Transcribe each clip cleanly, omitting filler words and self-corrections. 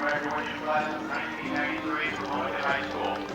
Graduation class of 1993 from Wilmington High School.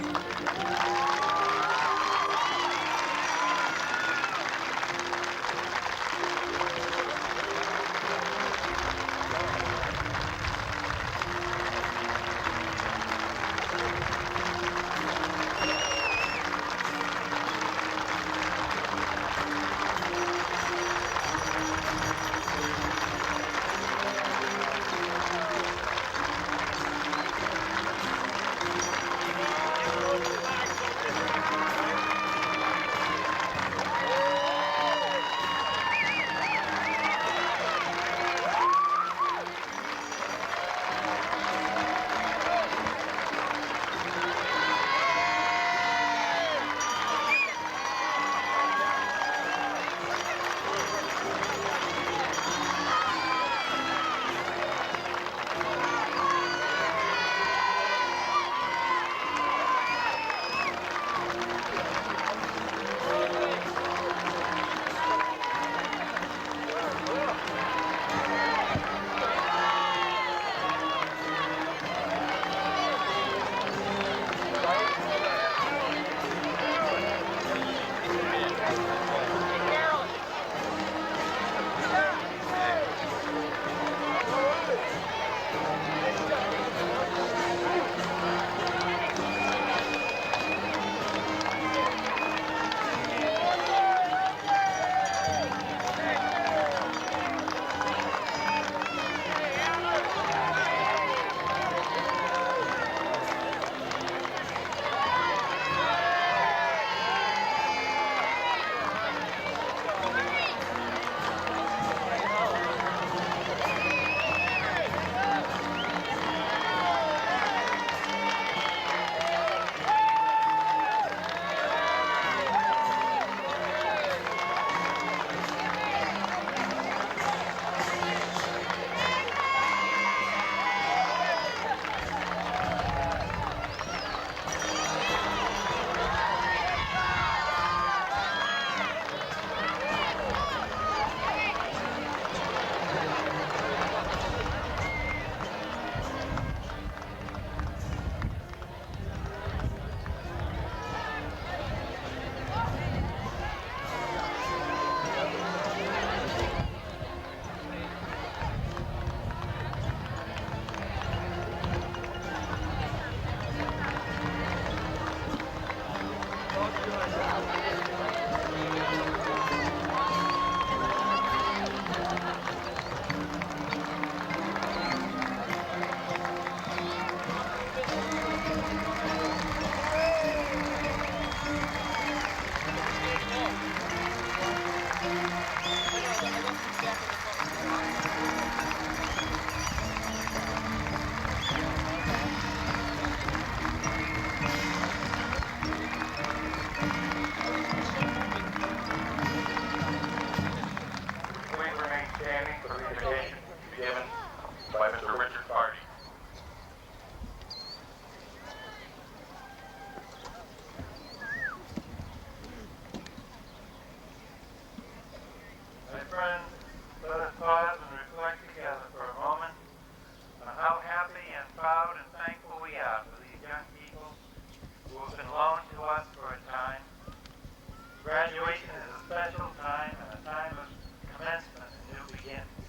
Graduation is a special time and a time of commencement and new beginnings.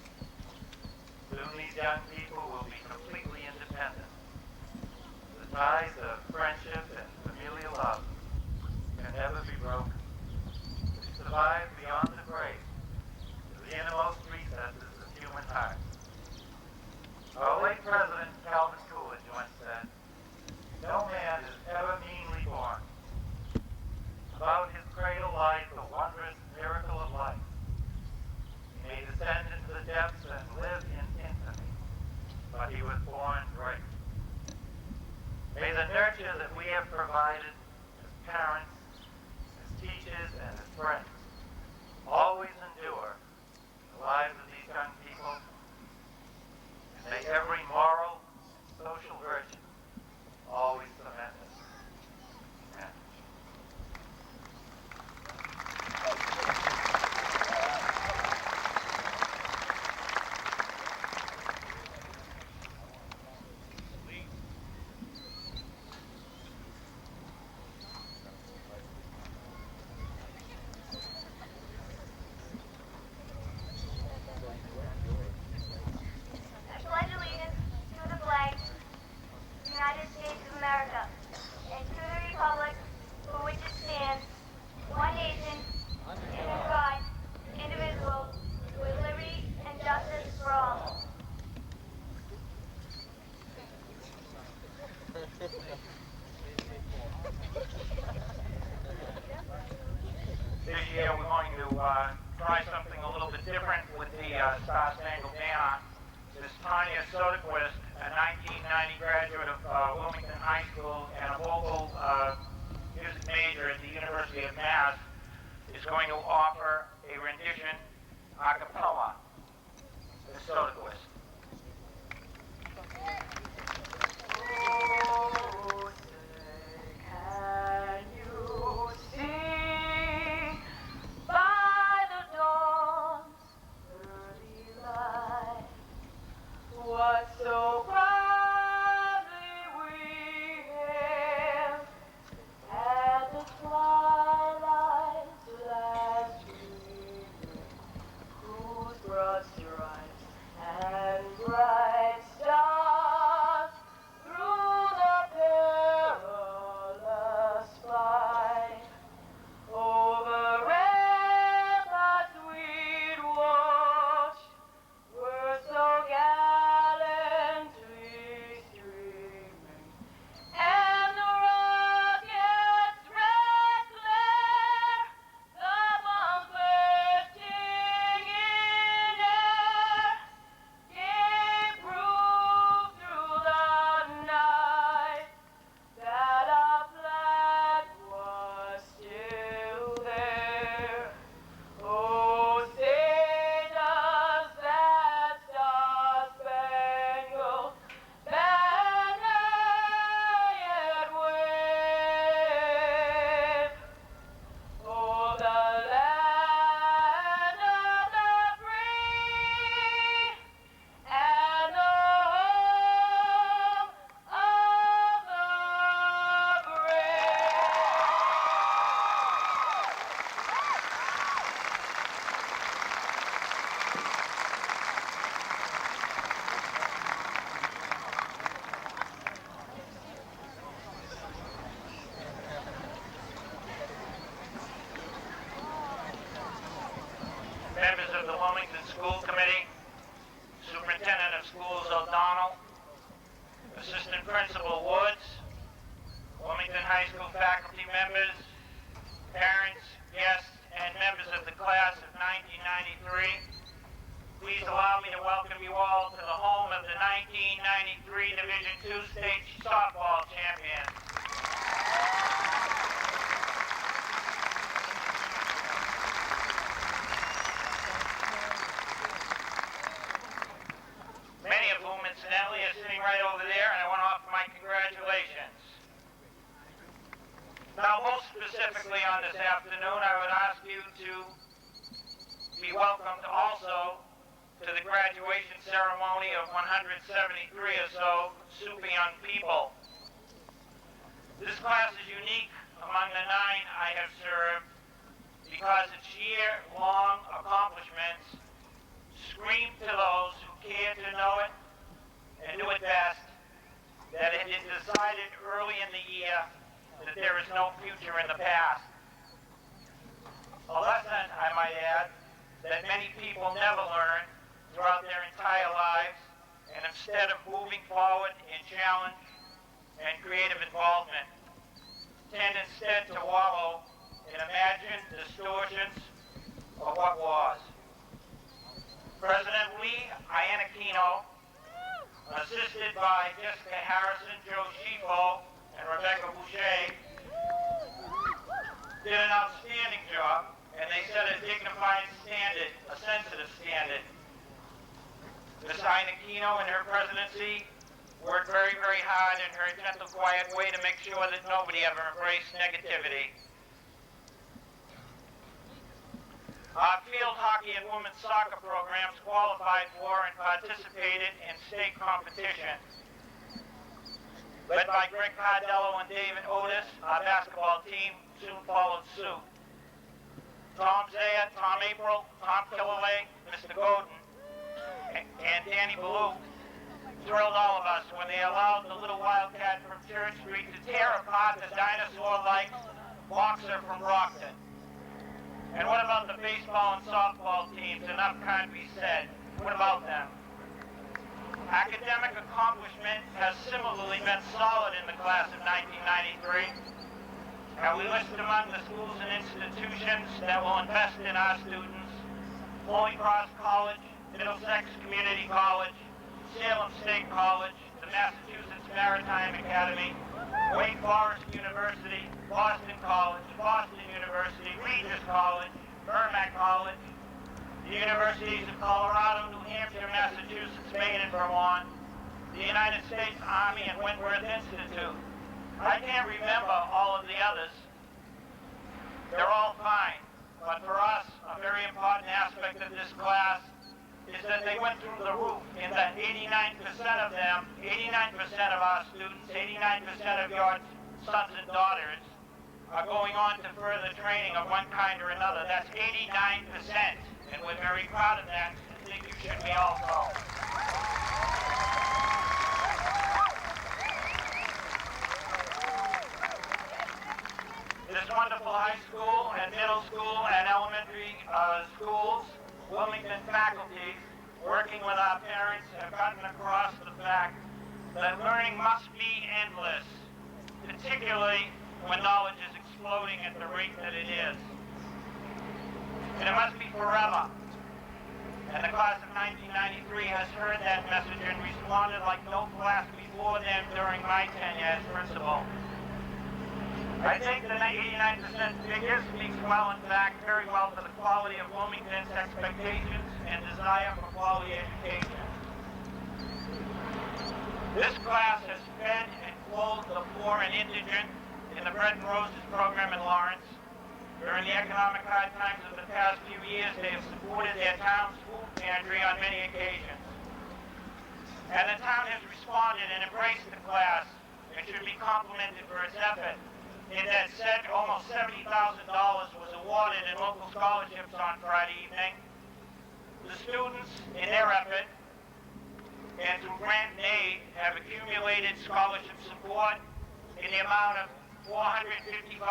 Soon these young people will be completely independent. The ties of friendship and familial love can never be broken. They survive beyond the grave to the innermost recesses of human hearts. with born grace. May the nurture that we have provided as parents, as teachers, and as friends always endure in the lives of these young people. And may every moral and social virtue always cement us. Amen. This year we're going to try something a little bit different with the Star Spangled Banner. This Tanya Soderquist, a 1990 graduate of Wilmington High School and a vocal music major at the University of Mass, is going to offer a rendition a cappella. Miss Soderquist. So proudly we hailed at the twilight's last gleaming, whose broad stripes and bright stars through the perilous fight over ramparts we'd watched were so gallantly streaming, and the rocket's red glare, the bombs bursting in air, gave proof through the night that our flag was still there. Oh, say does that star-spangled banner yet wave o'er the land of the free and the home of the brave? Members of the Wilmington School Committee, Superintendent of Schools O'Donnell, Assistant Principal Woods, Wilmington High School faculty members, parents, guests, and members of the class of 1993, please allow me to welcome you all to the home of the 1993 Division II State Softball Champions. Many of whom, incidentally, are sitting right over there, and I want to offer my congratulations. Now, most specifically on this afternoon, I would ask you to be welcomed also to the graduation ceremony of 173 or so super young people. This class is unique among the 9 I have served because its year-long accomplishments scream to those who care to know it and knew it best that it is decided early in the year that there is no future in the past. A lesson, I might add, that many people never learn throughout their entire lives, and instead of moving forward in challenge and creative involvement, tend instead to wallow in imagined distortions of what was. President Lee Keynote, assisted by Jessica Harrison, Joe Schifo, and Rebecca Boucher, did an outstanding job, and they set a dignified standard, a sensitive standard. Ms. Keynote in her presidency worked very, very hard in her gentle, quiet way to make sure that nobody ever embraced negativity. Our field hockey and women's soccer programs qualified for and participated in state competition. Led by Greg Cardello and David Otis, our basketball team soon followed suit. Tom Zaya, Tom April, Tom Killaway, Mr. Godin, and Danny Ballou thrilled all of us when they allowed the little wildcat from Church Street to tear apart the dinosaur-like boxer from Brockton. And what about the baseball and softball teams? Enough can't be said. What about them? Academic accomplishment has similarly been solid in the class of 1993. And we listed among the schools and institutions that will invest in our students: Holy Cross College, Middlesex Community College, Salem State College, the Massachusetts Maritime Academy, Wake Forest University, Boston College, Boston University, Regis College, Merrimack College, the Universities of Colorado, New Hampshire, Massachusetts, Maine, and Vermont, the United States Army, and Wentworth Institute. I can't remember all of the others. They're all fine, but for us, a very important aspect of this class is that they went through the roof in that 89% of them, 89% of our students, 89% of your sons and daughters are going on to further training of one kind or another. That's 89%, and we're very proud of that, and think you should be also. This wonderful high school and middle school and elementary schools, Wilmington faculties, working with our parents, have gotten across the fact that learning must be endless, particularly when knowledge is exploding at the rate that it is. And it must be forever. And the class of 1993 has heard that message and responded like no class before them during my tenure as principal. I think the 89% figure speaks well, in fact, very well for the quality of Wilmington's expectations and desire for quality education. This class has fed and clothed the poor and indigent in the Bread and Roses program in Lawrence. During the economic hard times of the past few years, they have supported their town's food pantry on many occasions. And the town has responded and embraced the class and should be complimented for its effort. In that said, almost $70,000 was awarded in local scholarships on Friday evening. The students, in their effort, and through grant and aid, have accumulated scholarship support in the amount of $455,000.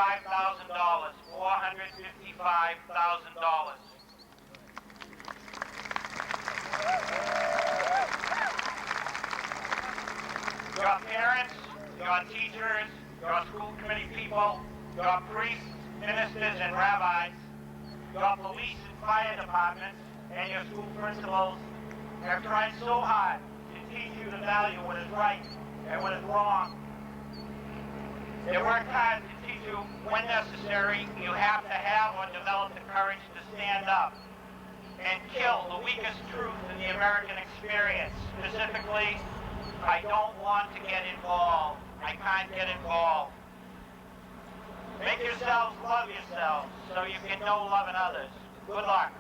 $455,000. Your parents, your teachers, your school committee people, your priests, ministers, and rabbis, your police and fire departments, and your school principals have tried so hard to teach you to value what is right and what is wrong. They worked hard to teach you when necessary you have to have or develop the courage to stand up and kill the weakest truth in the American experience. Specifically, I don't want to get involved. I can't get involved. Make yourselves love yourselves so you can know love in others. Good luck.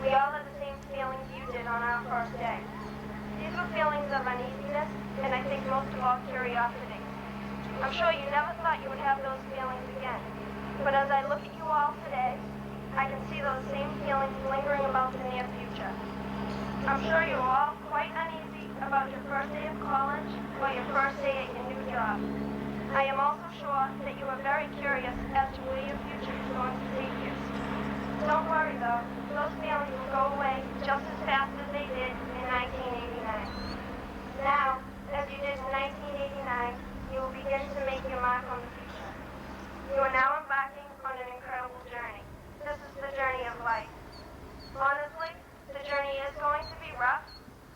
We all had on our first day. These were feelings of uneasiness, and I think most of all curiosity. I'm sure you never thought you would have those feelings again, but as I look at you all today, I can see those same feelings lingering about the near future. I'm sure you're all quite uneasy about your first day of college or your first day at your new job. I am also sure that you are very curious as to where your future is going to take you. Don't worry though, those feelings will go away just as fast as they did in 1989. Now, as you did in 1989, you will begin to make your mark on the future. You are now embarking on an incredible journey. This is the journey of life. Honestly, the journey is going to be rough.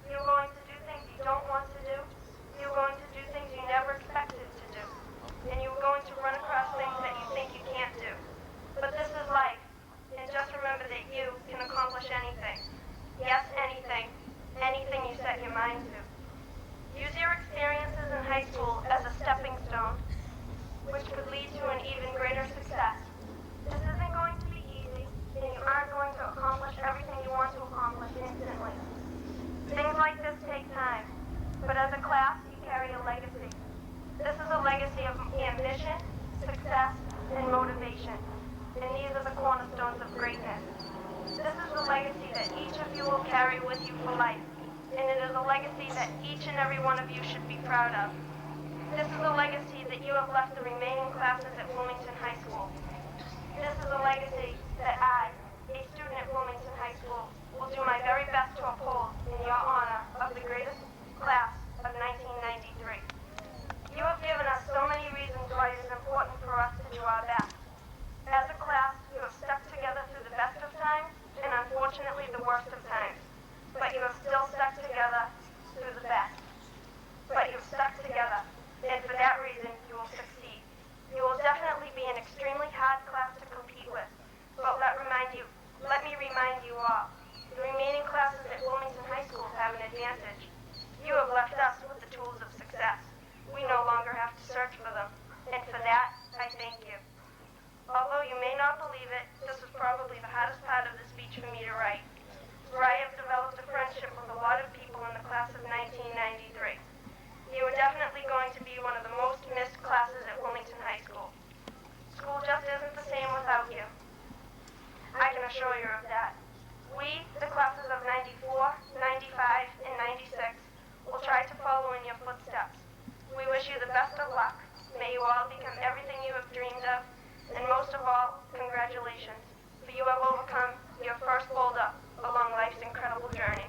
You're going to do things you don't want to do. You're going to do things you never expected to do. And you're going to run across things that you think you can't do. But this is life. And just remember that you can accomplish anything. Yes, anything. Anything you set your mind to. Use your experiences in high school as a stepping stone, which could lead to an even greater success. This isn't going to be easy, and you aren't going to accomplish everything you want to accomplish instantly. Things like this take time, but as a class, you carry a legacy. This is a legacy of ambition, success, and motivation, and these are the cornerstones of greatness. This is the legacy that each of you will carry with you for life, and it is a legacy that each and every one of you should be proud of. This is a legacy that you have left the remaining classes at Wilmington High School. This is a legacy that I, a student at Wilmington High School, will do my very best to uphold in your honor of the greatest class of 1993. You have given us so many reasons why it is important for us to do our best. As a class, you have stuck together through the best of times and unfortunately the worst of times. But you have still stuck together through the best. But you've stuck together, and for that reason, you will succeed. You will definitely be an extremely hard class to compete with. But let me remind you all, the remaining classes at Wilmington High School have an advantage. You have left us with the tools of success. We no longer have to search for them, and for that, I thank you. Although you may not believe it, this was probably the hardest part of the speech for me to write, for I have developed a friendship with a lot of people in the class of 1993. You are definitely going to be one of the most missed classes at Wilmington High School. School just isn't the same without you. I can assure you of that. We, the classes of 94, 95, and 96, will try to follow in your footsteps. We wish you the best of luck. May you all become everything you have dreamed of, and most of all, congratulations, for you have overcome your first boulder along life's incredible journey.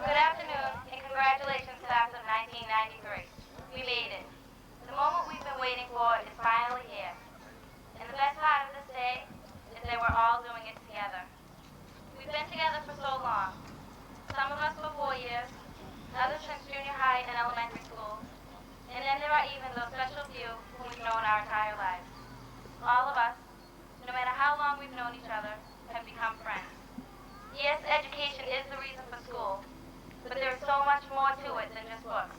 Good afternoon, and congratulations, class of 1993. We made it. The moment we've been waiting for is finally here. And the best part of this day is that we're all doing it together. We've been together for so long. Some of us for 4 years, others since junior high and elementary school. And then there are even those special few whom we've known our entire lives. All of us, no matter how long we've known each other, have become friends. Yes, education is the reason for school, but there is so much more to it than just books.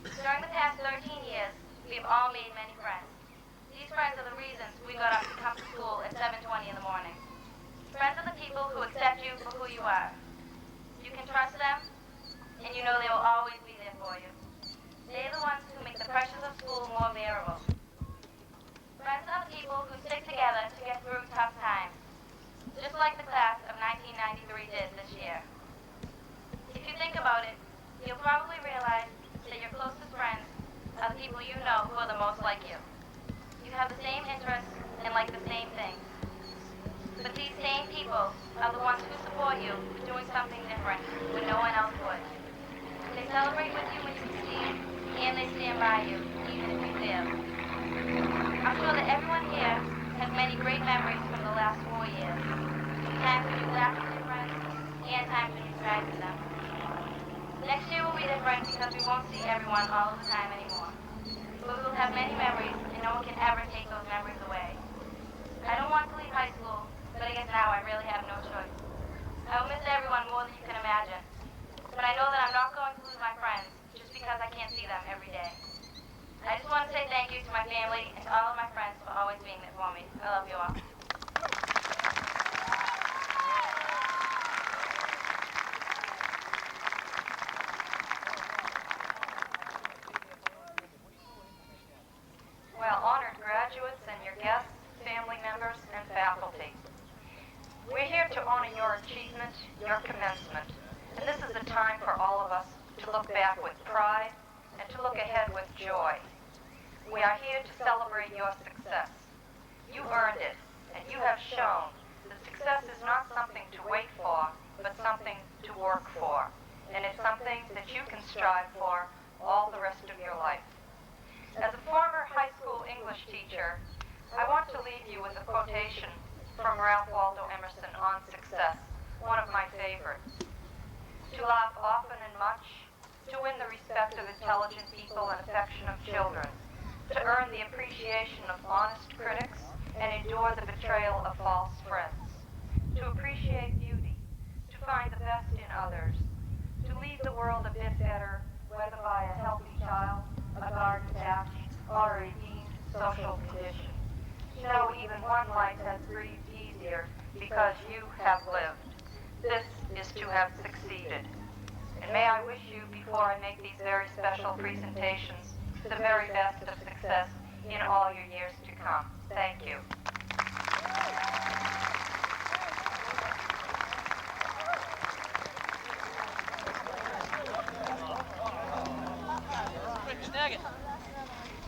During the past 13 years, we have all made many friends. These friends are the reasons we got up to come to school at 7:20 in the morning. Friends are the people who accept you for who you are. You can trust them, and you know they will always be there for you. They are the ones who make the pressures of school more bearable. Friends are the people who stick together to get through tough times, just like the class of 1993 did this year. If you think about it, you'll probably realize that your closest friends are the people you know who are the most like you. You have the same interests and like the same things. But these same people are the ones who support you doing something different when no one else would. They celebrate with you when you succeed, and they stand by you, even if you fail. I'm sure that everyone here has many great memories from the last 4 years. Times when you laughed with your friends, and times when you cried with them. Next year will be different because we won't see everyone all the time anymore. But we will have many memories, and no one can ever take those memories away. I don't want to leave high school being there for me. I love you all. Well, honored graduates and your guests, family members, and faculty. We're here to honor your achievement, your commencement, and this is a time for all of us to look back with pride and to look ahead with joy. We are here to celebrate your success. You earned it, and you have shown that success is not something to wait for, but something to work for, and it's something that you can strive for all the rest of your life. As a former high school English teacher, I want to leave you with a quotation from Ralph Waldo Emerson on success, one of my favorites. To laugh often and much, to win the respect of intelligent people and affection of children, to earn the appreciation of honest critics and endure the betrayal of false friends, to appreciate beauty, to find the best in others, to leave the world a bit better, whether by a healthy child, a garden patch, or a redeemed social condition. To know even one life has breathed easier because you have lived. This is to have succeeded. And may I wish you, before I make these very special presentations, the very best of success in all your years to come. Thank you.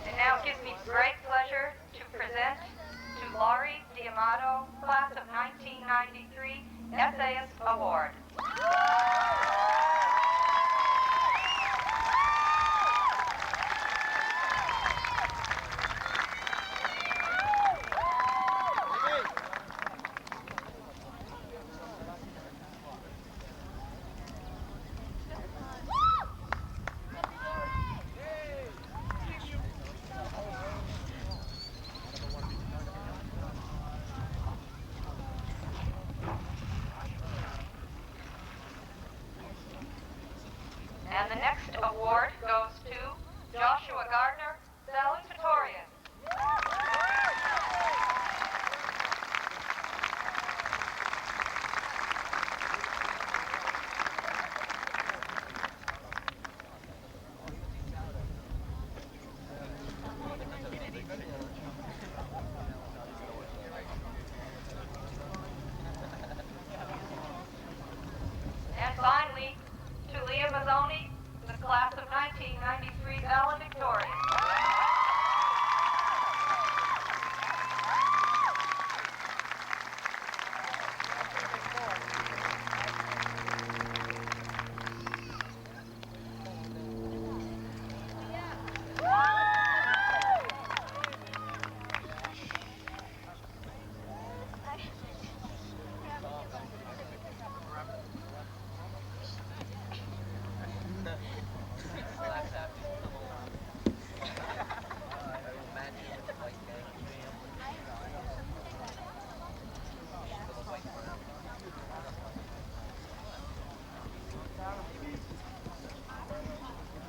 And now it gives me great pleasure to present to Laurie D'Amato, class of 1993, Essayist Award. And the next award goes to Joshua Gardner, valedictorian. And finally, to Leah Mazzoni, the class of 1993 valedictorian.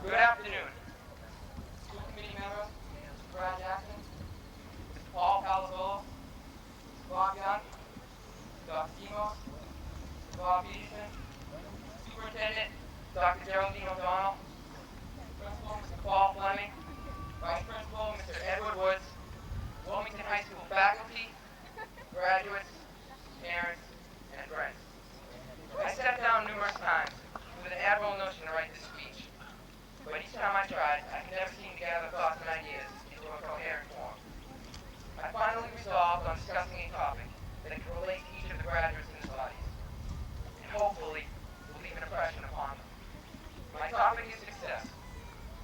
Good afternoon. School committee members, Mr. Brad Jackson, Mr. Paul Palazzolo, Mr. Bob Young, Dr. Demos, Mr. Bob Peterson, Superintendent, Dr. Geraldine O'Donnell, Principal, Mr. Paul Fleming, Vice Principal, Mr. Edward Woods, Wilmington High School faculty, graduates, parents, and friends. I sat down numerous times with an admirable notion to write this speech. But each time I tried, I could never seem to gather thoughts and ideas into a coherent form. I finally resolved on discussing a topic that could relate to each of the graduates in this audience, and hopefully will leave an impression upon them. My topic is success.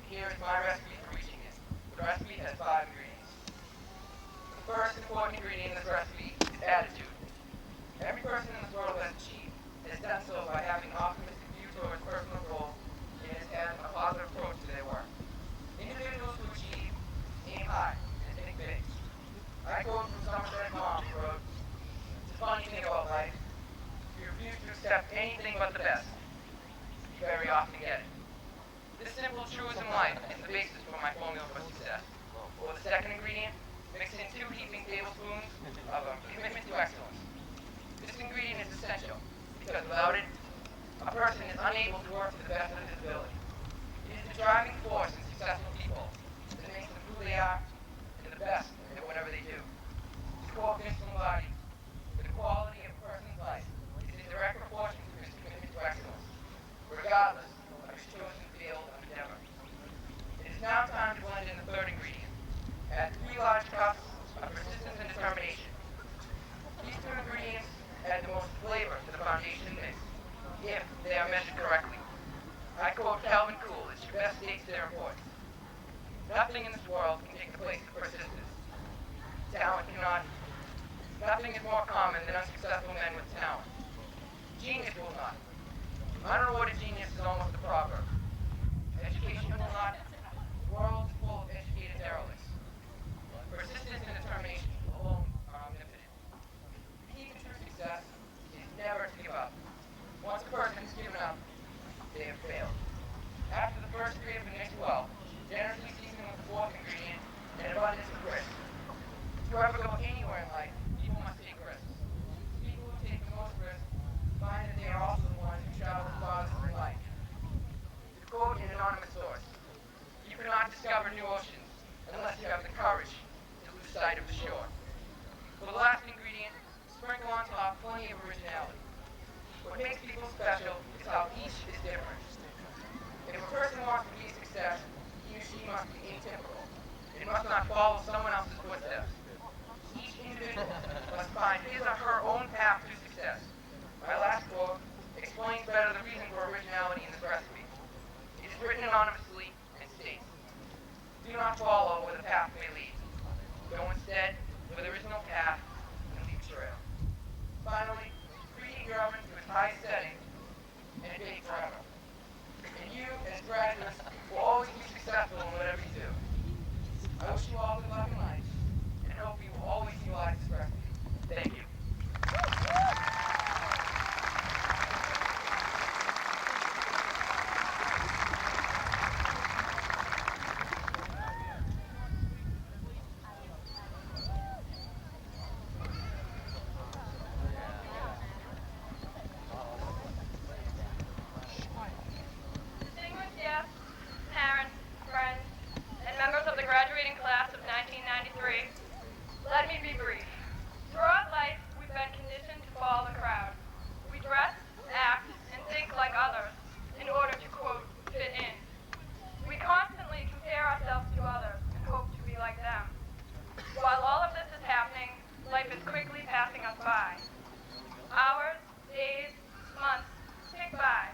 Here is my recipe for reaching it. The recipe has 5 ingredients. The first important ingredient in this recipe is attitude. Every person in this world has achieved, has done so by having an optimistic view towards personal goals and has had a positive approach to their work. Individuals who achieve aim high and think big. I quote from Somerset Maugham, who wrote, "It's a funny thing about life. If you refuse to accept anything but the best, you very often get it." This simple truism life is the basis for my formula for success. Or the second ingredient, Mix in 2 heaping tablespoons of a commitment to excellence. This ingredient is essential because without it, a person is unable to work to the best of his ability. It is the driving force in successful people that makes them who they are and the best at whatever they do. To quote Vince Lombardi, the quality of a person's life is in direct proportion to his commitment to excellence, regardless of his chosen field of endeavor. It is now time to blend in the 3rd ingredient. Add 3 large cups of persistence and determination. These 2 ingredients add the most flavor to the foundation mix, if they are measured correctly. I quote Calvin Cool, as your best states their importance. Nothing in this world can take the place of persistence. Talent cannot. Nothing is more common than unsuccessful men with talent. Genius will not. Unrewarded genius is almost a proverb. Education will not. The world is full of educated derelicts. Persistence and determination alone are omnipotent. The key to true success is never to give up. Once a person has given up, they have failed. After the first 3 have been mixed well, generously season with the 4th ingredient, and abundance of risk. To ever go anywhere in life, people must take risks. People who take the most risks find that they are also the ones who travel the farthest in life. To quote an anonymous source, you cannot discover new oceans unless you have the courage to lose sight of the shore. For the last ingredient, sprinkle on top plenty of originality. What makes people special is how each is different. If a person wants to be a success, he or she must be atypical. It must not follow someone else's footsteps. Each individual must find his or her own path to success. My last quote explains better the reason for originality in this recipe. It is written anonymously and states, do not follow where the path may lead. Go instead where there is no path and leave a trail. Finally, preheat your oven to its highest setting and bake forever. And you, as graduates, will always be successful in whatever you do. I wish you all good luck in life, and hope you will always utilize this recipe. Thank you. Distinguished guests, parents, friends, and members of the graduating class of 1993, let me be brief. Throughout life, we've been conditioned to follow the crowd. We dress, act, and think like others in order to, quote, fit in. We constantly compare ourselves to others and hope to be like them. While all of this is happening, life is quickly passing us by. Hours, days, months tick by,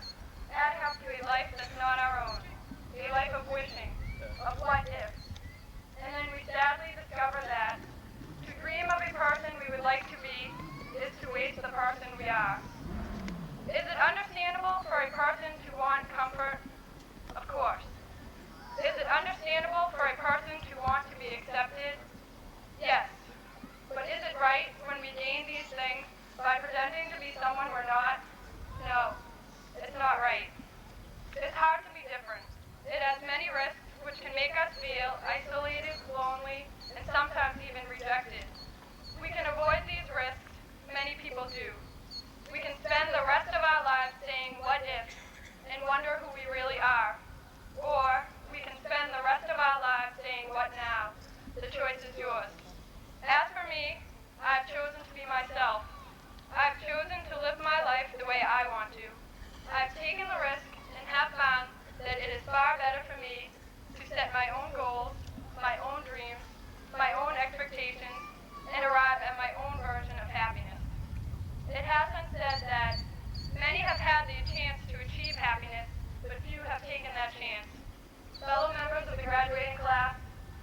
adding up to a life that's not our own, a life of wishing, of what ifs. And then we sadly discover that to dream of a person we would like to be is to waste the person we are. Is it understandable for a person to want comfort? Of course. Is it understandable for a person to want to be accepted? Yes. But is it right when we gain these things by pretending to be someone we're not? No, it's not right. It's hard to be different. It has many risks which can make us feel isolated, lonely, and sometimes even rejected. We can avoid these risks. Many people do. We can spend the rest of our lives saying what if and wonder who we really are. Or we can spend the rest of our lives saying what now. The choice is yours. As for me, I've chosen to be myself. I've chosen to live my life the way I want to. I've taken the risk and have found that it is far better for me to set my own goals, my own dreams, my own expectations, and arrive at my own version of happiness. It has been said that many have had the chance to achieve happiness, but few have taken that chance. Fellow members of the graduating class,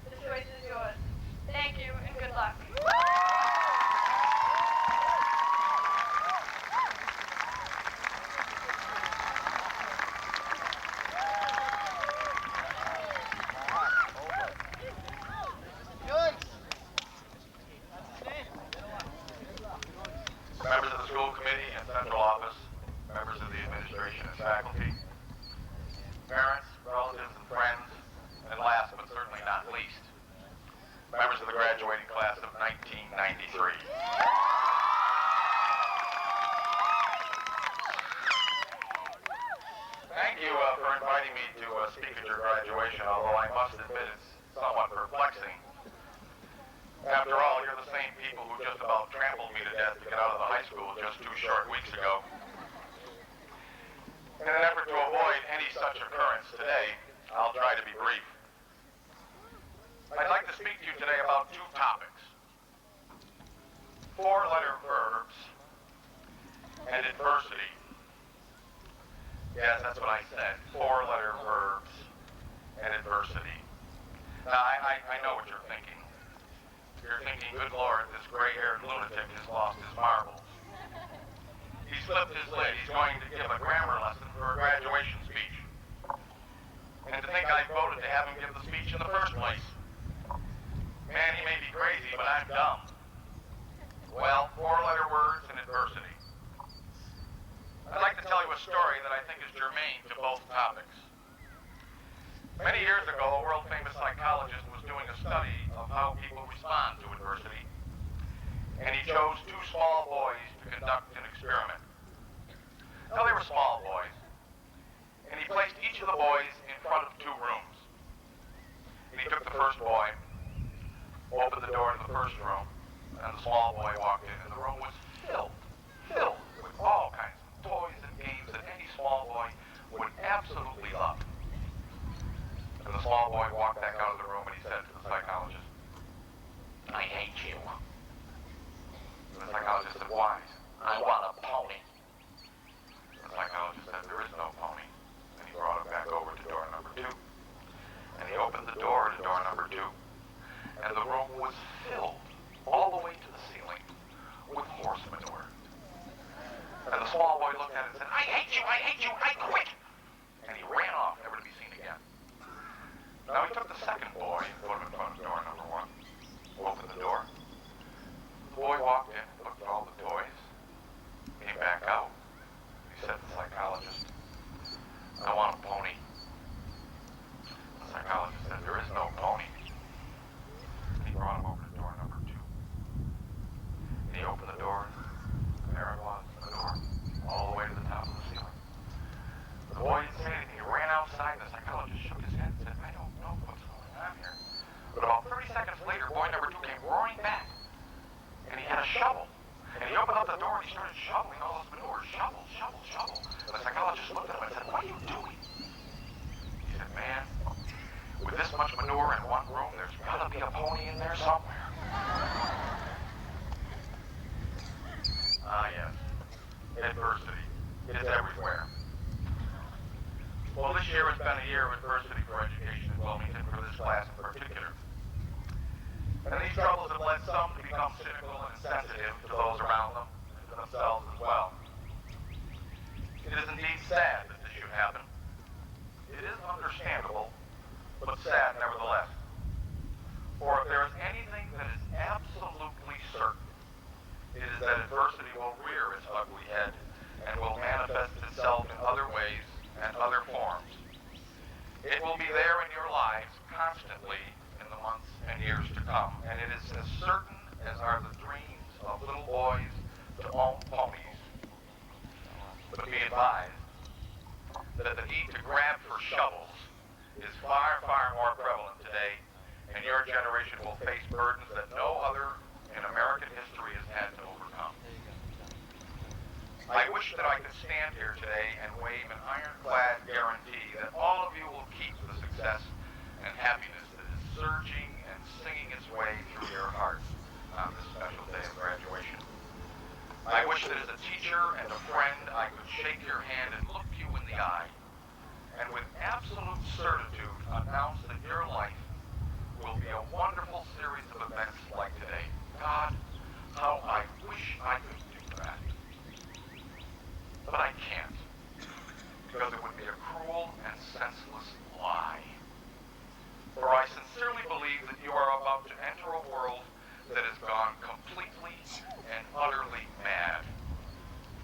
the choice is yours. Thank you and good luck. Good. 1993. Thank you for inviting me to speak at your graduation, although I must admit it's somewhat perplexing. After all, you're the same people who just about trampled me to death to get out of the high school just 2 short weeks ago. In an effort to avoid any such occurrence today, I'll try to be brief. I'd like to speak to you today about 2 topics: 4-letter verbs and adversity. Yes, that's what I said. 4-letter verbs and adversity. Now, I know what you're thinking. You're thinking, good Lord, this gray-haired lunatic has lost his marbles. He slipped his lid. He's going to give a grammar lesson for a graduation speech. And to think I voted to have him give the speech in the first place. Man, he may be crazy, but I'm dumb. Well, 4-letter words and adversity. I'd like to tell you a story that I think is germane to both topics. Many years ago, a world-famous psychologist was doing a study of how people respond to adversity, and he chose 2 small boys to conduct an experiment. Now, they were small boys, and he placed each of the boys in front of 2 rooms. And he took the first boy, opened the door to the first room, and the small boy walked in, and the room was filled with all kinds of toys and games that any small boy would absolutely love. And the small boy walked back out of the room and he said to the psychologist, "I hate you." And the psychologist said, "Why?" "I want a pony." The psychologist said, "There is no pony." And he brought him back over to door number 2. And he opened the door to door number 2. And the room was filled all the way to the ceiling with horse manure. And the small boy looked at it and said, "I hate you, I quit." And he ran off, never to be seen again. Now he took the second boy and put him in front of door number 1. Opened the door. The boy walked in, looked at all the toys, came back out. He said to the psychologist, "I want a pony." The psychologist said, "There is no pony." And he brought him over to door number 2. And he opened the door, and there it was, the door, all the way to the top of the ceiling. The boy didn't say anything. He ran outside, and the psychologist shook his head and said, "I don't know what's going on here." But about 30 seconds later, boy number 2 came roaring back, and he had a shovel. And he opened up the door, and he started shoveling all those manure. Shovel, shovel, shovel. And the psychologist looked at him and said, "What are you doing?" He said, "Man, with this much manure in one room, there's got to be a pony in there somewhere." Ah, yes. Adversity. It is everywhere. Well, this year has been a year of adversity for education in Wilmington, for this class in particular. And these troubles have led some to become cynical and insensitive to those around them and to themselves as well. It is indeed sad that this should happen. It is understandable, but sad nevertheless. For if there is anything that is absolutely certain, it is that adversity will rear its ugly head and will manifest itself in other ways and other forms. It will be there in your lives constantly in the months and years to come, and it is as certain as are the dreams of little boys to own ponies. But be advised that the need to grab for shovels is far, far more prevalent today, and your generation will face burdens that no other in American history has had to overcome. I wish that I could stand here today and wave an ironclad guarantee that all of you will keep the success and happiness that is surging and singing its way through your hearts on this special day of graduation. I wish that as a teacher and a friend, I could shake your hand and look you in the eye, and with absolute certitude announce that your life will be a wonderful series of events like today. God, how I wish I could do that. But I can't, because it would be a cruel and senseless lie. For I sincerely believe that you are about to enter a world that has gone completely and utterly mad.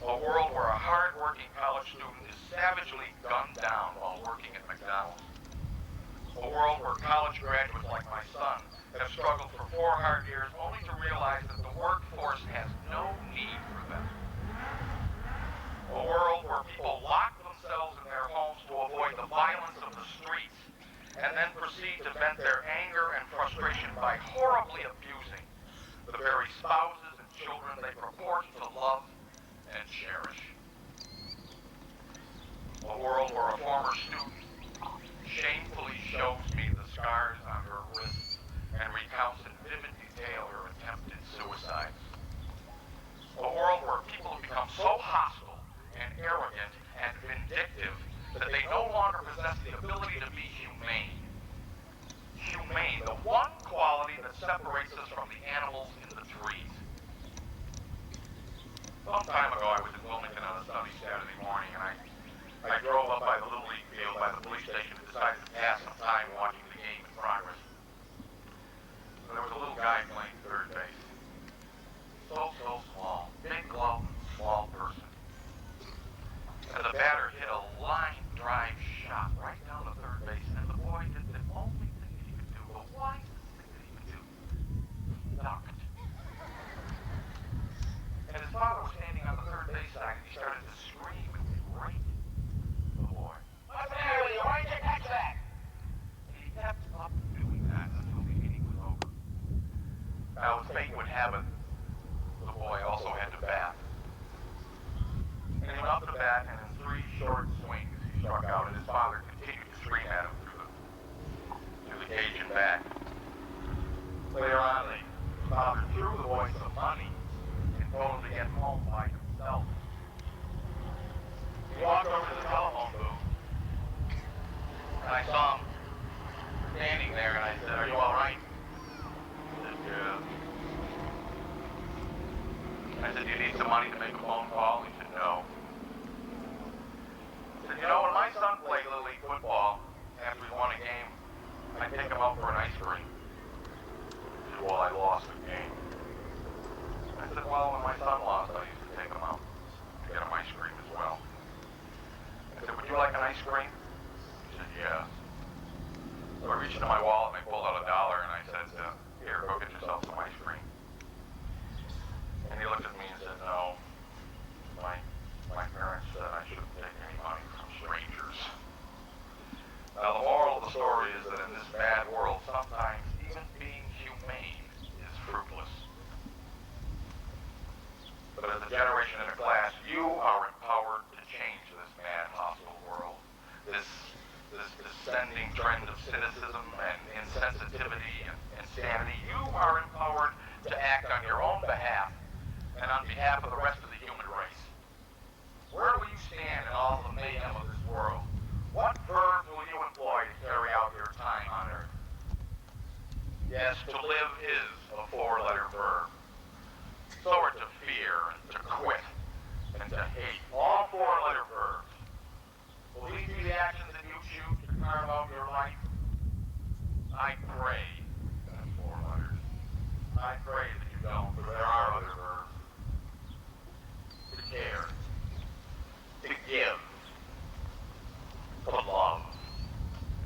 A world where a hard-working college student is savagely gunned down while working at McDonald's. A world where college graduates like my son have struggled for 4 hard years only to realize that the they purport to love and cherish. A world where a former student shamefully shows me the scars on her wrists and recounts in vivid detail her attempted suicide. A world where people have become so hostile and arrogant and vindictive that they no longer possess the ability to be humane. Humane, the one quality that separates us from the animals in the trees. Some time ago, I was in Wilmington on a sunny Saturday morning, and I drove up by the Little League field by the police station and decided to pass some time watching the game in progress. And there was a little guy playing third base. So small. Big glove, small person. And the batter hit a line drive shot right down the third base, and the boy did the only thing that he could do, the wisest thing that he could do. Ducked. And his father was standing on the third base side, and he started to scream and berate the boy. What's the matter with you? Why did you catch that? And he kept up doing that until the inning was over. Now, as fate would have it, the boy also had to bat. And he went up to bat, and in 3 short swings, he struck out, and his father continued to scream at him through the cage and back. Later on, the father threw the boy some money and told him to get home by himself. He walked over to the telephone booth, and I saw him standing there, and I said, "Are you all right?" He said, "Yeah." I said, "Do you need some money to make a phone call?" He said, "No." I said, "You know, when my son played Little League football, after we won a game, I'd take him out for an ice cream." He said, "Well, I lost the game." I said, "Well, when my son lost, I used to take him out to get him ice cream as well." I said, "Would you like an ice cream?" He said, "Yeah." So I reached into my wallet and I pulled out $1 and I said, "Here, go get yourself some ice cream." And he looked at me and said, "No, my parents said I shouldn't take any money from strangers." Now, the moral of the story is that in this bad world, sometimes even being humane is fruitless. But as a generation in a class, you are empowered to change this mad, hostile world. This descending trend of cynicism and insensitivity and insanity. You are empowered to act on your own behalf and on behalf of the rest of the human race. Where will you stand in all the mayhem of this world? What verbs will you employ to carry out your time on earth? Yes, to live is a 4-letter verb. So are to fear and to quit and to hate. All 4-letter verbs. Will these be the actions that you choose to carve out your life? I pray, that's 4 letters. I pray that you don't, for there are other verbs. To care, to give, to love.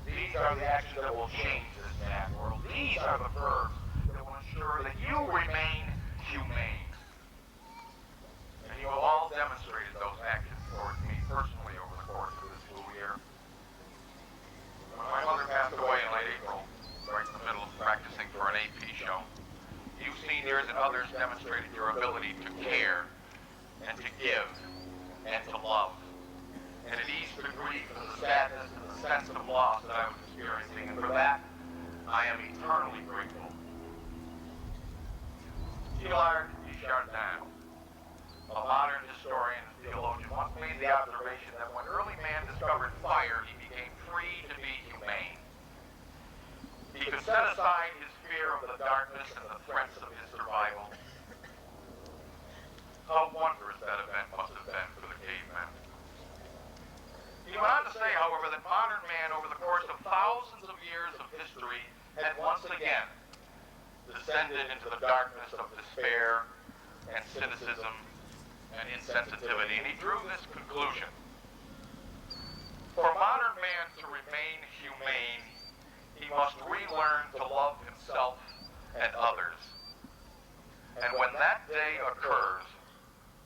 These are the actions that will change this mad world. These are the verbs that will ensure that you remain humane. And you have all demonstrated those actions towards me personally over the course of this school year. When my mother passed away in late April, right in the middle of practicing for an AP show, you seniors and others demonstrated your ability to care and to give and to love. And it eased the grief and the sadness and the sense of loss that I was experiencing. And for that, I am eternally grateful. Teilhard de Chardin, a modern historian and theologian, once made the observation that when early man discovered fire, he became free to be humane. He could set aside his fear of the darkness and the threats of his survival. How wondrous that event must have been for the cavemen. He went on to say, however, that modern man, over the course of thousands of years of history, had once again descended into the darkness of despair and cynicism and insensitivity. And he drew this conclusion. For modern man to remain humane, he must relearn to love himself and others. And when that day occurs,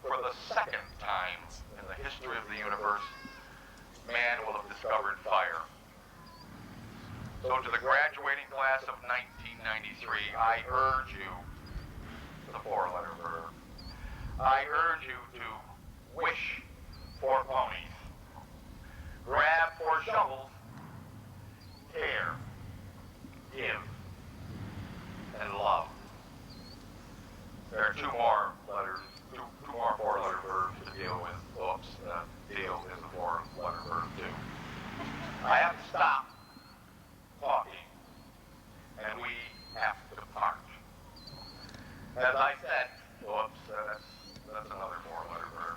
for the second time in the history of the universe, man will have discovered fire. So to the graduating class of 1993, I urge you, the 4-letter verb, I urge you to wish for ponies, grab for shovels, care, give, and love. There are two more four-letter verbs to deal with. Oops, deal is a four-letter verb too. I have to stop talking, and we have to march. As I said, whoops, that's another four-letter verb.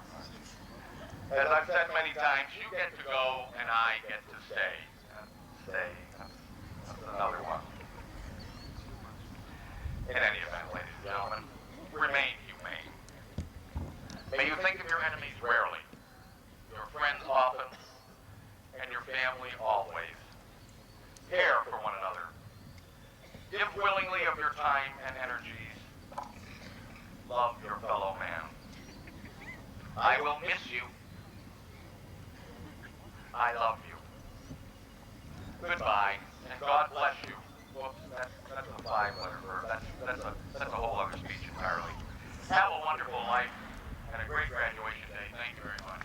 As I've said many times, you get to go and I get to stay. Stay, that's another one. In any event, ladies and gentlemen, remain humane. May you think of your enemies rarely, your friends often, and your family always. Care for one another. Give willingly of your time and energies. Love your fellow man. I will miss you. I love you. Goodbye, and God bless you. Whoops, that's a five-letter verb. That's a whole other speech entirely. Have a wonderful life and a great graduation day. Thank you very much.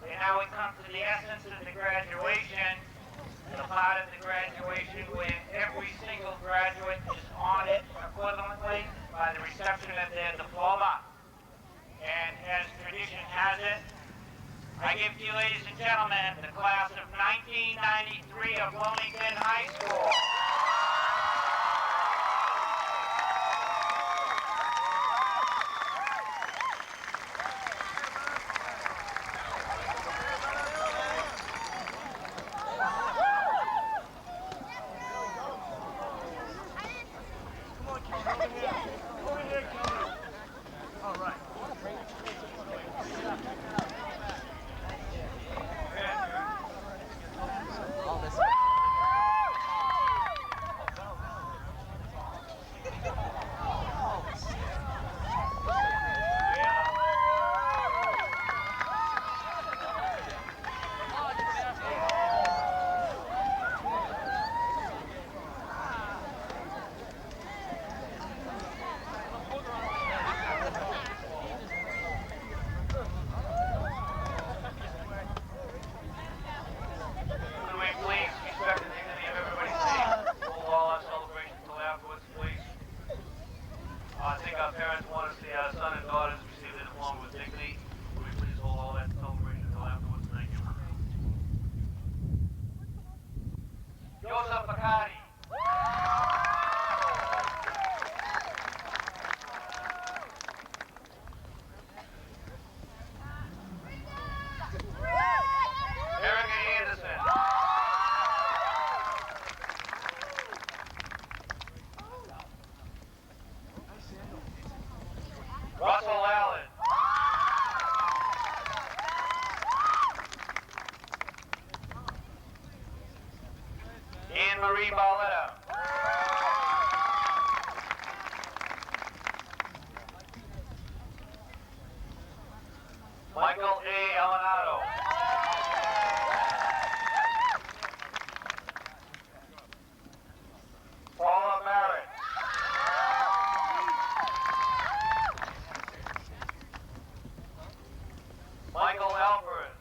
Okay, now we come to the essence of the graduation, the part of the graduation where every single graduate is honored equivalently by the reception of their diploma. And as tradition has it, I give to you, ladies and gentlemen, the class of 1993 of Wilmington High School. I think our parents want to see our son and daughters receive their diploma with dignity. Will we please hold all that celebration until afterwards? Thank you. Joseph Bacardi. Erica Anderson. Russell Allen. Anne-Marie Barletta. Michael A. Alanado. Paula Barrett. Michael Alvarez.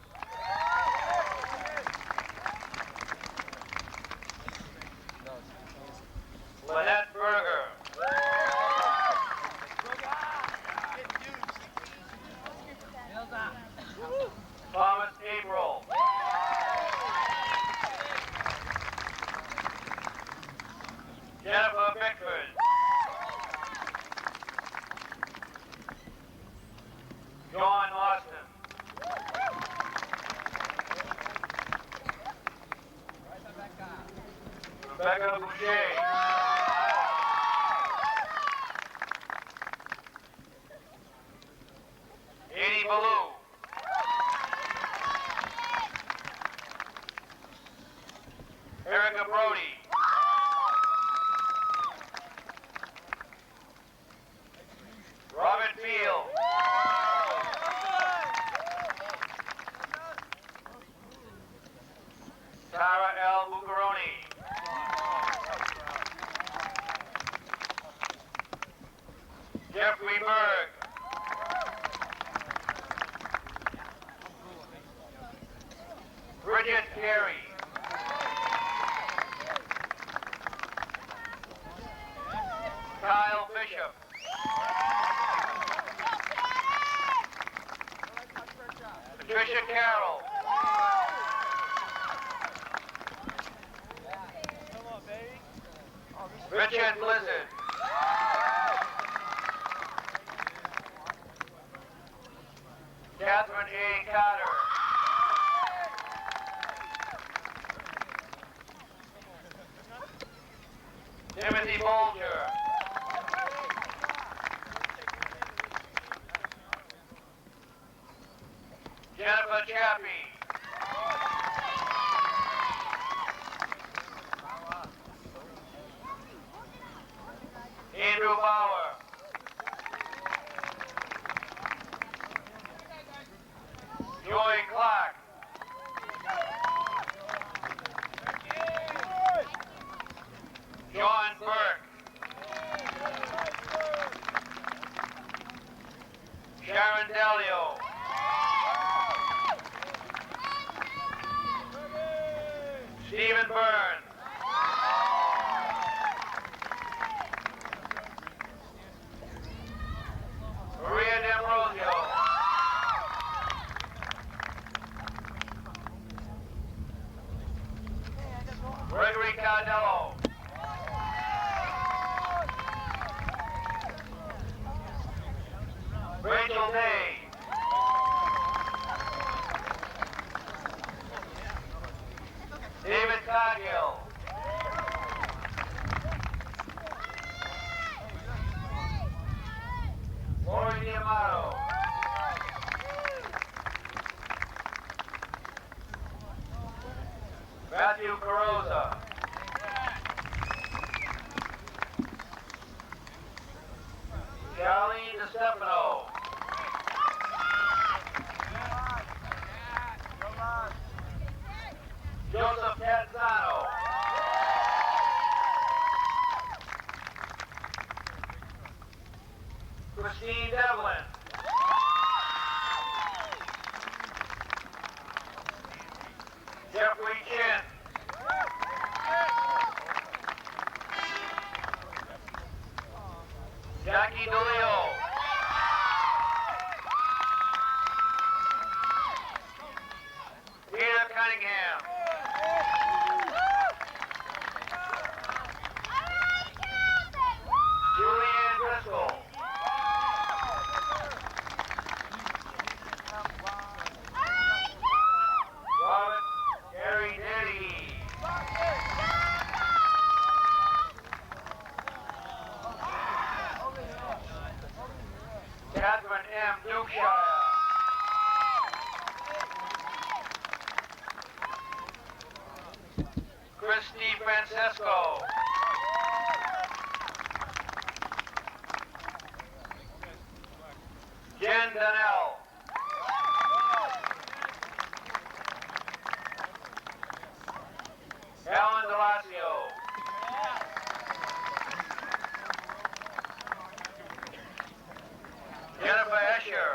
Jeffrey Berg. Bridget Carey. Kyle Bishop. Patricia Carroll. Richard Blizzard. Catherine A. Carter. Timothy Bolger. Jennifer Chappie. Andrew Bauer. Joy Clark. John Burke. Sharon Delio. Stephen Byrne. Maria D'Ambrosio. Gregory Cardello. Rachel Day. David Cargill. Lori D'Amato. Matthew Carosa. Charlene DeStefano. Joseph Tazzano. Christine Devlin. Jeffrey Chin. Jackie DeLeo. Peter Cunningham. Julianne Driscoll. Robert Gary Denny. Catherine M. Dukeshire. Christy Francesco. Jen Donnell. Alan Delasio. Jennifer Escher.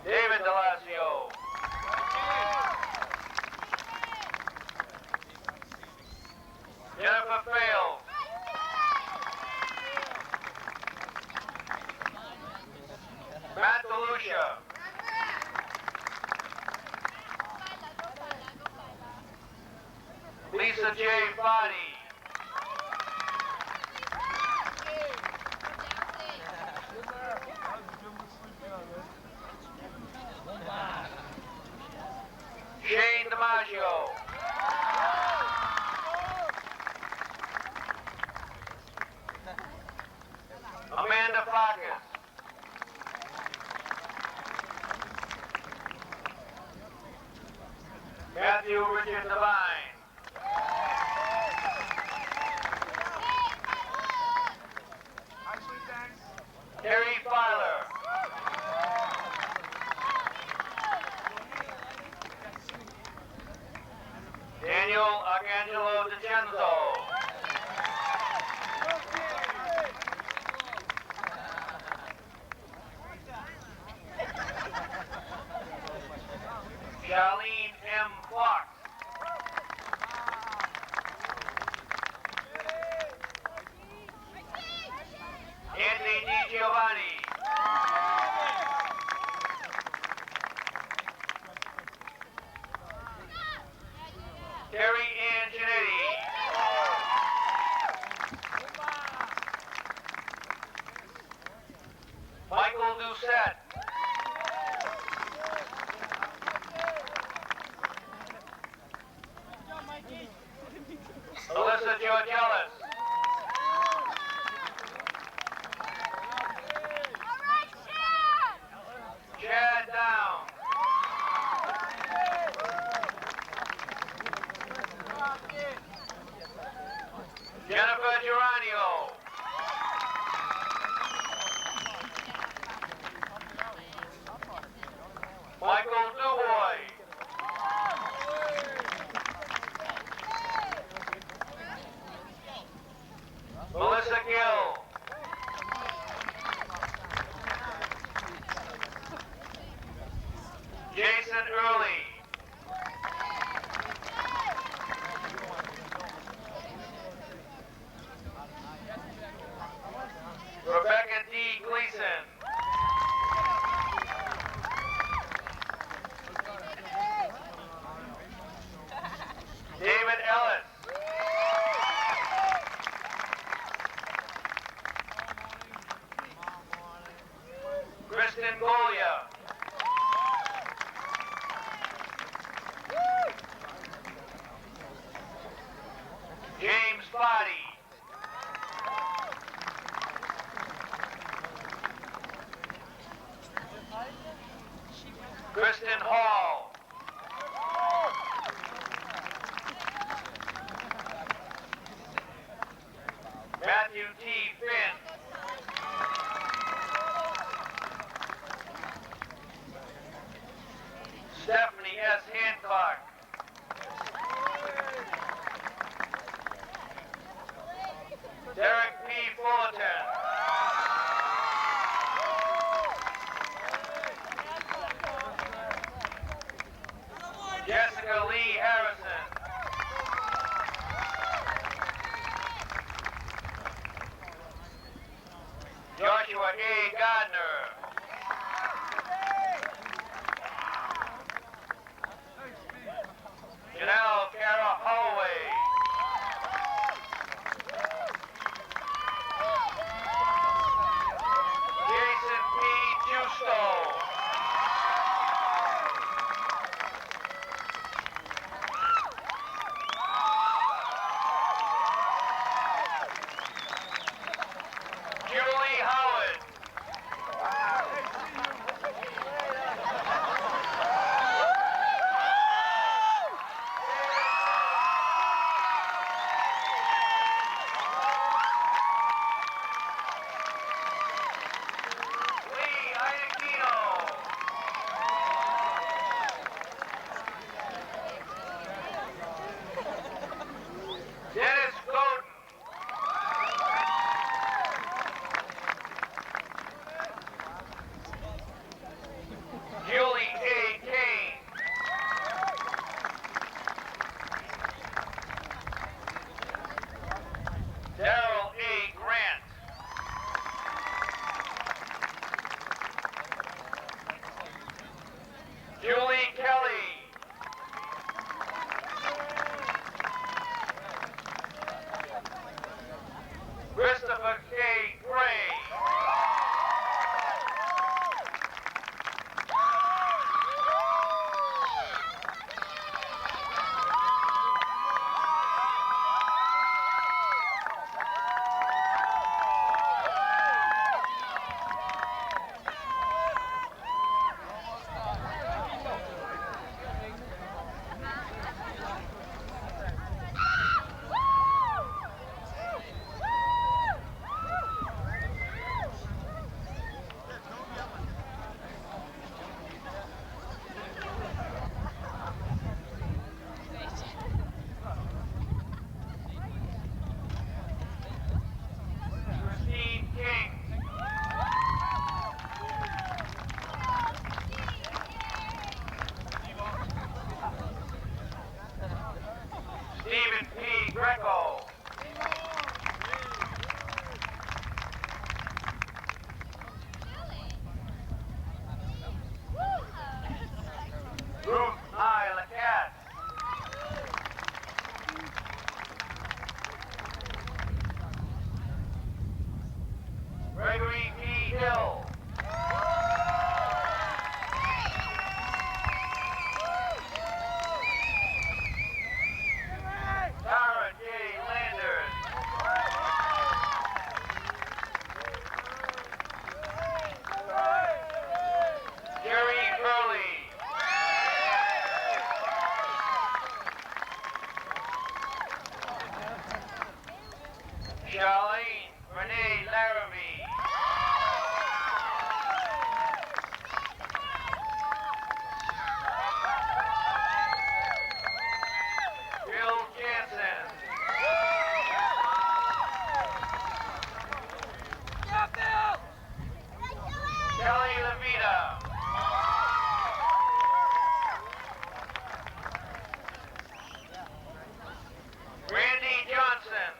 David Delasio. Jennifer Fails. Matt DeLucia. Lisa J. Fadi. Shane DiMaggio. Amanda Farkas. Matthew Richard Devine. Terry Filer. Daniel Arcangelo DiCenzo. Chad. Melissa Georgelis. Chad down. Jennifer Geranio. Michael Dubois. Melissa Gill. Jason Early. Rebecca D. Gleason. David Ellis. Kristen Golia. James Foddy. Kristen Hall. Matthew T. Finn. Stephanie S. Hancock. Derek P. Fullerton. Jessica Lee Harrison. Joshua A. Gardner. Janelle Kara Holloway. Jason P. Justo. Julie Howard. Charlene Renee Laramie. Bill Jansen. Kelly Levita. Randy Johnson.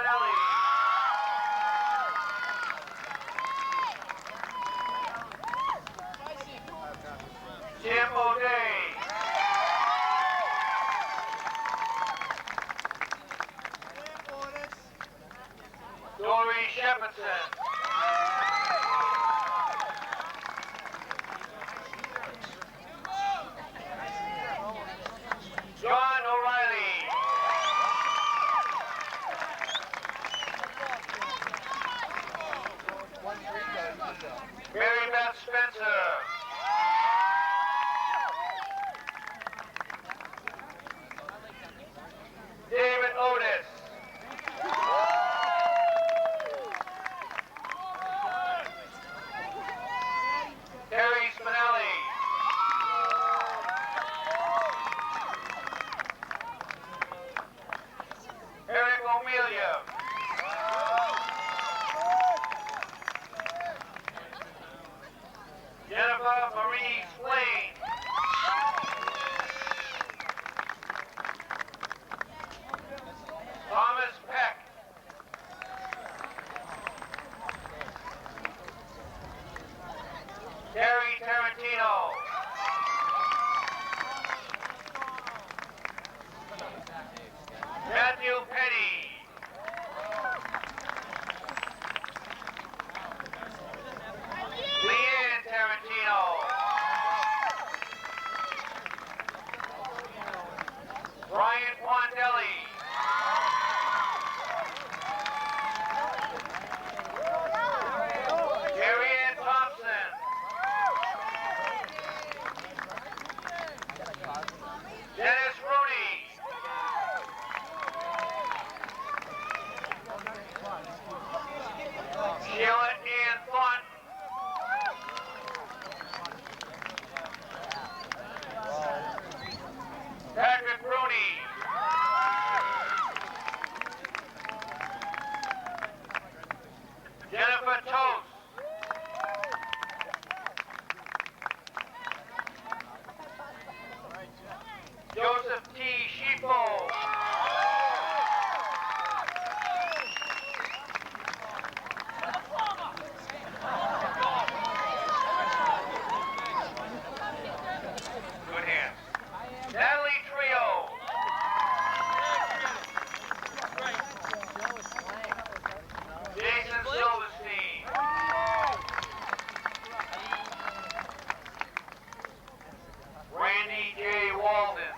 Spinelli. Tim O'Day. Dory Shepherdson. John O'Reilly. Mary Beth Spencer. David Otis. Terry Spinelli. Eric O'Melia. Jennifer Marie Swain. Thomas Peck. Terry Tarantino. Matthew Petty. Leanne Tarantino. Brian Pondelli. Carrie Ann Thompson. Dennis Rooney. Sheila Ann Thornton. Patrick Rooney. Jennifer Toast. Joseph T. Schifo. Good hands. Natalie Trio. Jason Silverstein. Randy J. Walden.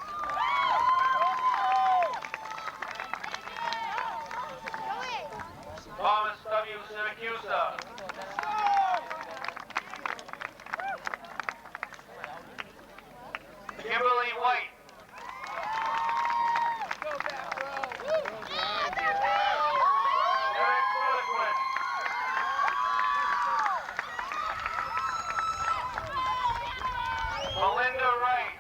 Thomas W. Siracusa. Kimberly White. Eric Burlequin. Melinda Wright.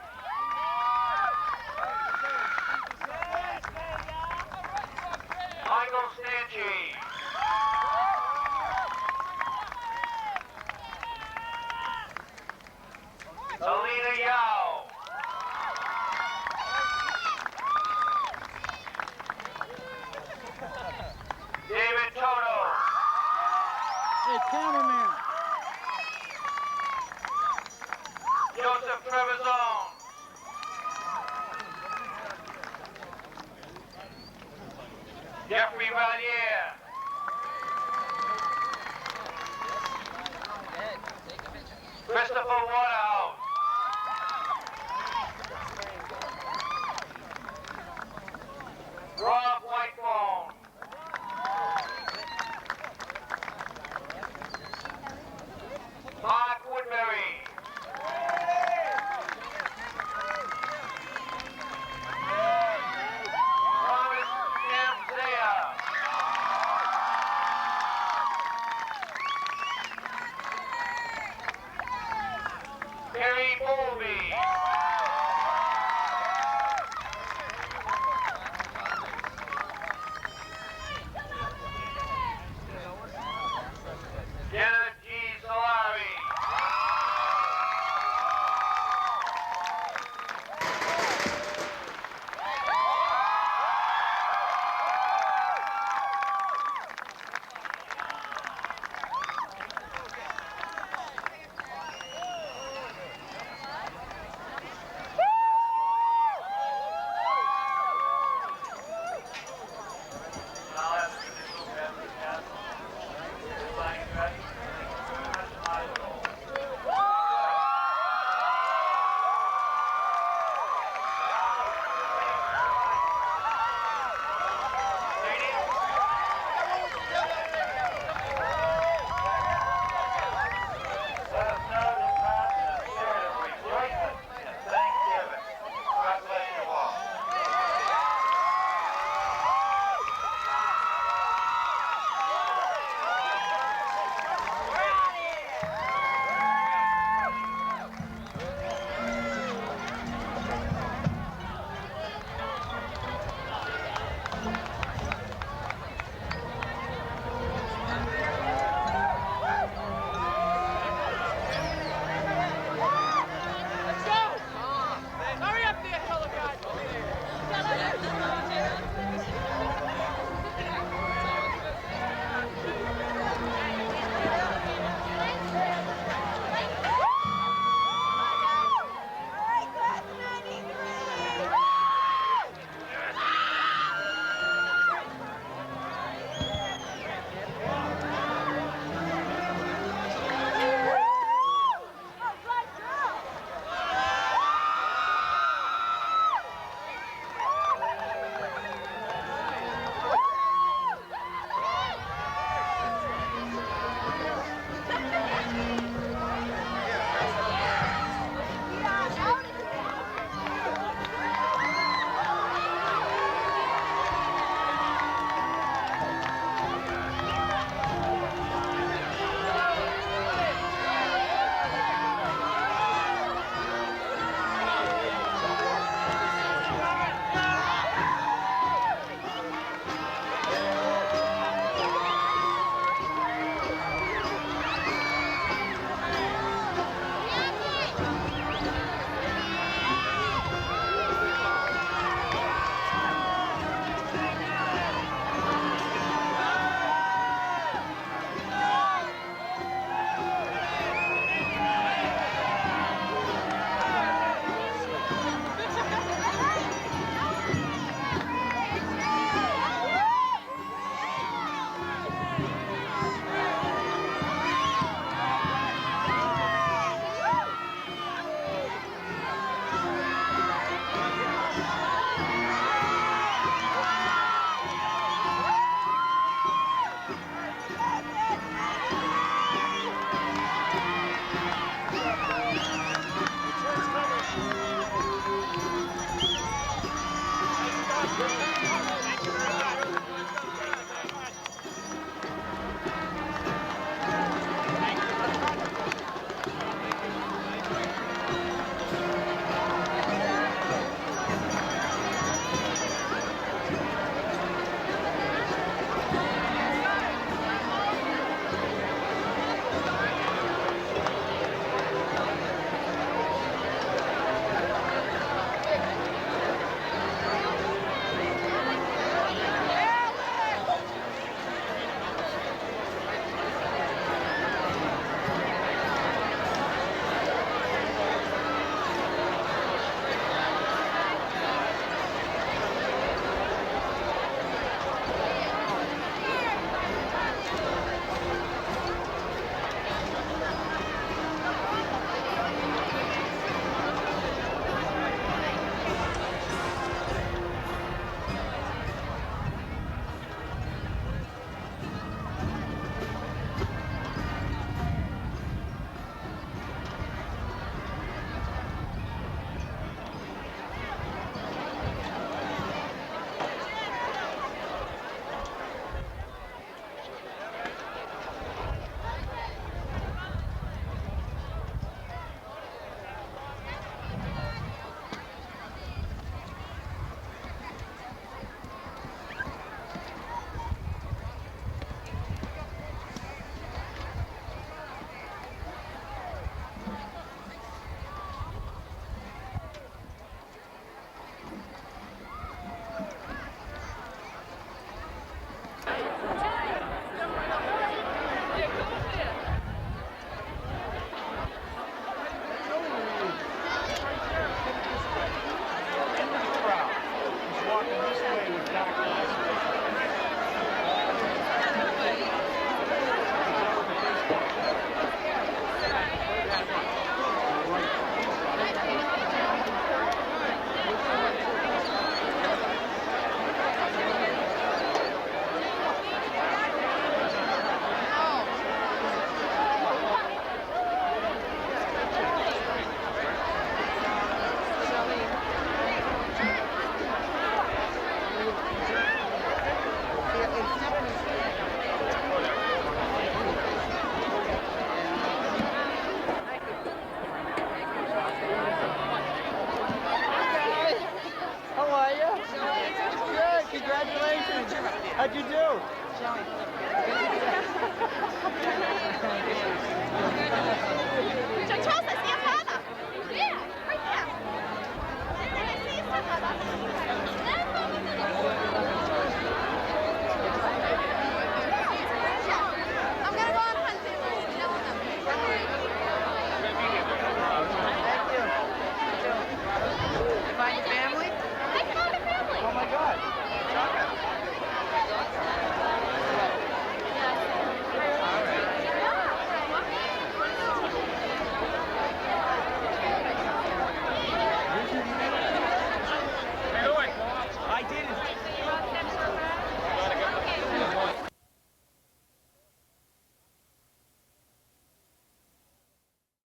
Michael Stanchi. Alina Yao. David Toto. Hey, cameraman. Joseph Trevisan. Jeffrey Valier. Christopher Waterhouse.